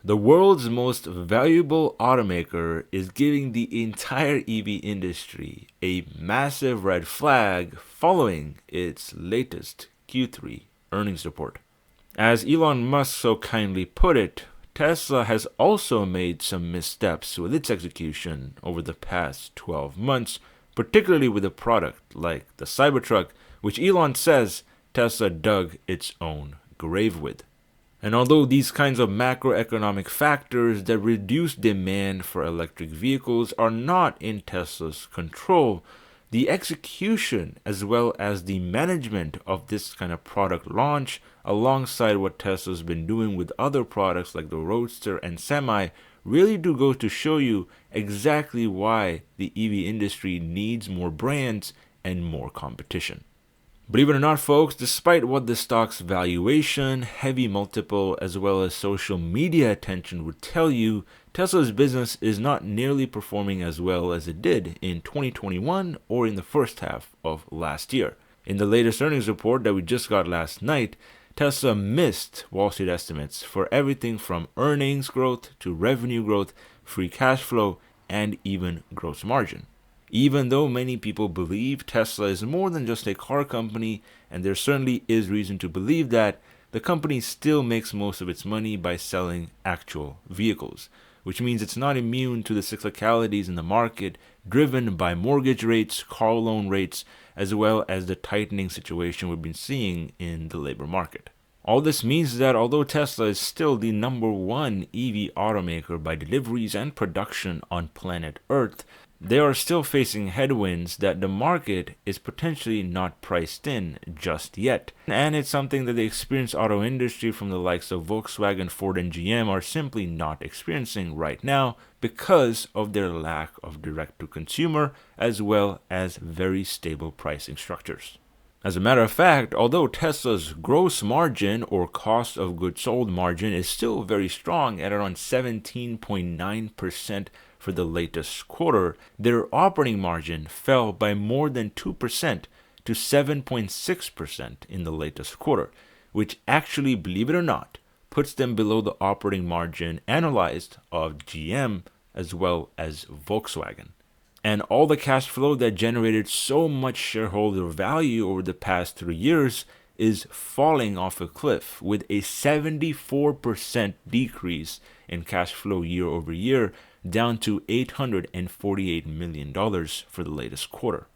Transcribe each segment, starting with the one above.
The world's most valuable automaker is giving the entire EV industry a massive red flag following its latest Q3 earnings report. As Elon Musk so kindly put it, Tesla has also made some missteps with its execution over the past 12 months, particularly with a product like the Cybertruck, which Elon says Tesla dug its own grave with. And although these kinds of macroeconomic factors that reduce demand for electric vehicles are not in Tesla's control, the execution as well as the management of this kind of product launch, alongside what Tesla's been doing with other products like the Roadster and Semi, really do go to show you exactly why the EV industry needs more brands and more competition. Believe it or not, folks, despite what the stock's valuation, heavy multiple, as well as social media attention would tell you, Tesla's business is not nearly performing as well as it did in 2021 or in the first half of last year. In the latest earnings report that we just got last night, Tesla missed Wall Street estimates for everything from earnings growth to revenue growth, free cash flow, and even gross margin. Even though many people believe Tesla is more than just a car company, and there certainly is reason to believe that, the company still makes most of its money by selling actual vehicles, which means it's not immune to the cyclicalities in the market driven by mortgage rates, car loan rates, as well as the tightening situation we've been seeing in the labor market. All this means that although Tesla is still the number one EV automaker by deliveries and production on planet Earth, they are still facing headwinds that the market is potentially not priced in just yet. And it's something that the experienced auto industry from the likes of Volkswagen, Ford, and GM are simply not experiencing right now because of their lack of direct-to-consumer as well as very stable pricing structures. As a matter of fact, although Tesla's gross margin or cost of goods sold margin is still very strong at around 17.9% for the latest quarter, their operating margin fell by more than 2% to 7.6% in the latest quarter, which actually, believe it or not, puts them below the operating margin analyzed of GM as well as Volkswagen. And all the cash flow that generated so much shareholder value over the past 3 years is falling off a cliff with a 74% decrease in cash flow year over year, down to $848 million for the latest quarter.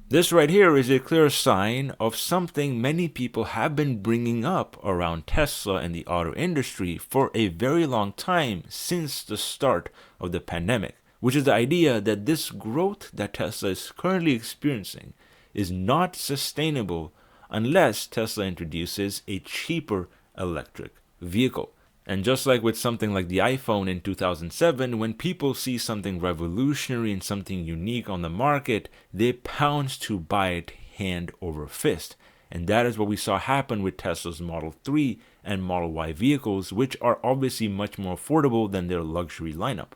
This right here is a clear sign of something many people have been bringing up around Tesla and the auto industry for a very long time since the start of the pandemic, which is the idea that this growth that Tesla is currently experiencing is not sustainable unless Tesla introduces a cheaper electric vehicle. And just like with something like the iPhone in 2007, when people see something revolutionary and something unique on the market, they pounce to buy it hand over fist. And that is what we saw happen with Tesla's Model 3 and Model Y vehicles, which are obviously much more affordable than their luxury lineup.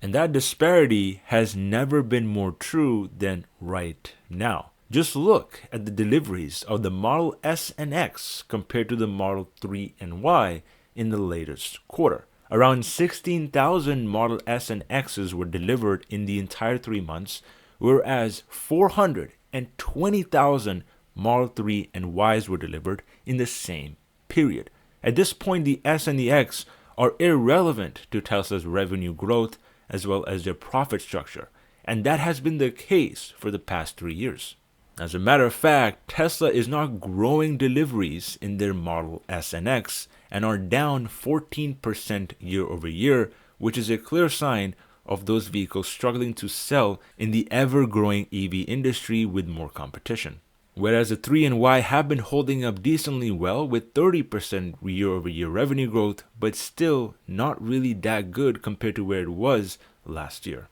And that disparity has never been more true than right now. Just look at the deliveries of the Model S and X compared to the Model 3 and Y in the latest quarter. Around 16,000 Model S and X's were delivered in the entire 3 months, whereas 420,000 Model 3 and Ys were delivered in the same period. At this point, the S and the X are irrelevant to Tesla's revenue growth as well as their profit structure, and that has been the case for the past 3 years. As a matter of fact, Tesla is not growing deliveries in their Model S and X and are down 14% year over year, which is a clear sign of those vehicles struggling to sell in the ever-growing EV industry with more competition. Whereas the 3 and Y have been holding up decently well with 30% year-over-year revenue growth, but still not really that good compared to where it was last year.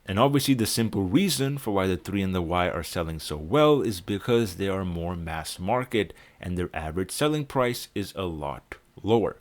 And obviously the simple reason for why the 3 and the Y are selling so well is because they are more mass market and their average selling price is a lot lower.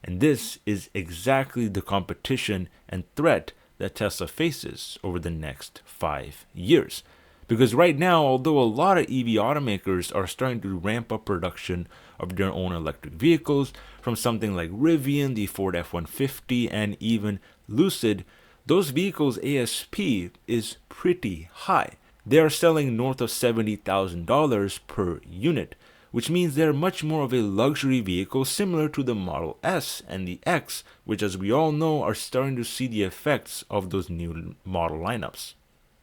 And this is exactly the competition and threat that Tesla faces over the next 5 years. Because right now, although a lot of EV automakers are starting to ramp up production of their own electric vehicles, from something like Rivian, the Ford F-150, and even Lucid, those vehicles' ASP is pretty high. They are selling north of $70,000 per unit, which means they're much more of a luxury vehicle similar to the Model S and the X, which as we all know are starting to see the effects of those new model lineups.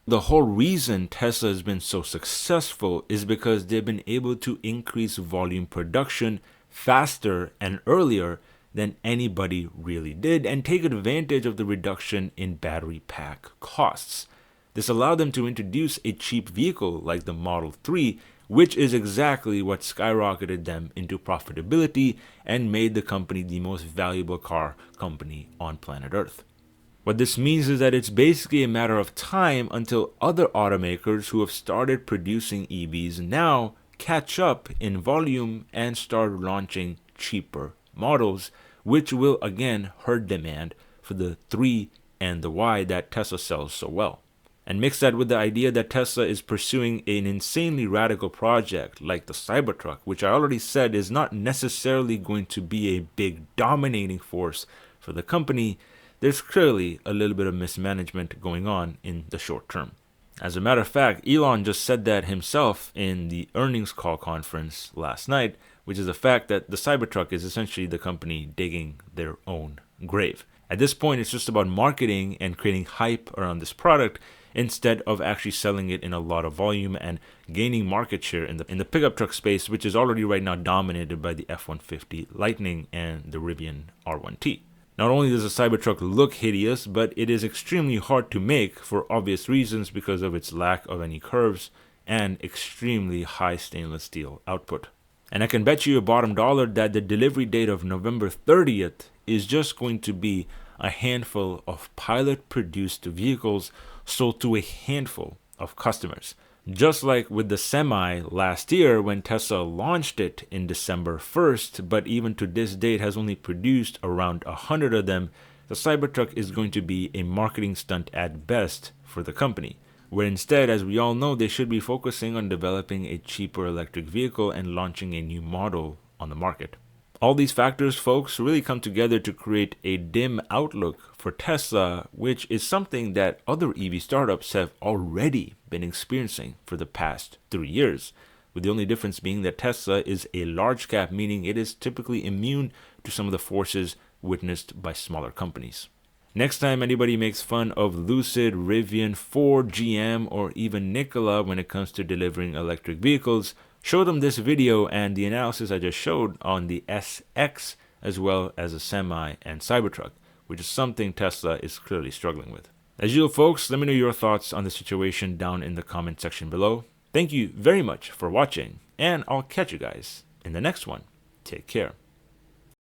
The whole reason Tesla has been so successful is because they've been able to increase volume production faster and earlier than anybody really did and take advantage of the reduction in battery pack costs. This allowed them to introduce a cheap vehicle like the Model 3, which is exactly what skyrocketed them into profitability and made the company the most valuable car company on planet Earth. What this means is that it's basically a matter of time until other automakers who have started producing EVs now catch up in volume and start launching cheaper models, which will again hurt demand for the 3 and the Y that Tesla sells so well. And mix that with the idea that Tesla is pursuing an insanely radical project like the Cybertruck, which I already said is not necessarily going to be a big dominating force for the company. There's clearly a little bit of mismanagement going on in the short term. As a matter of fact, Elon just said that himself in the earnings call conference last night, which is the fact that the Cybertruck is essentially the company digging their own grave. At this point, it's just about marketing and creating hype around this product instead of actually selling it in a lot of volume and gaining market share in the pickup truck space, which is already right now dominated by the F-150 Lightning and the Rivian R1T. Not only does the Cybertruck look hideous, but it is extremely hard to make for obvious reasons because of its lack of any curves and extremely high stainless steel output. And I can bet you a bottom dollar that the delivery date of November 30th is just going to be a handful of pilot-produced vehicles sold to a handful of customers. Just like with the Semi last year when Tesla launched it in December 1st, but even to this date has only produced around 100 of them, the Cybertruck is going to be a marketing stunt at best for the company, where instead, as we all know, they should be focusing on developing a cheaper electric vehicle and launching a new model on the market. All these factors, folks, really come together to create a dim outlook for Tesla, which is something that other EV startups have already been experiencing for the past 3 years, with the only difference being that Tesla is a large cap, meaning it is typically immune to some of the forces witnessed by smaller companies. Next time anybody makes fun of Lucid, Rivian, Ford, GM, or even Nikola when it comes to delivering electric vehicles, show them this video and the analysis I just showed on the SX as well as the Semi and Cybertruck, which is something Tesla is clearly struggling with. As usual, folks, let me know your thoughts on the situation down in the comment section below. Thank you very much for watching, and I'll catch you guys in the next one. Take care.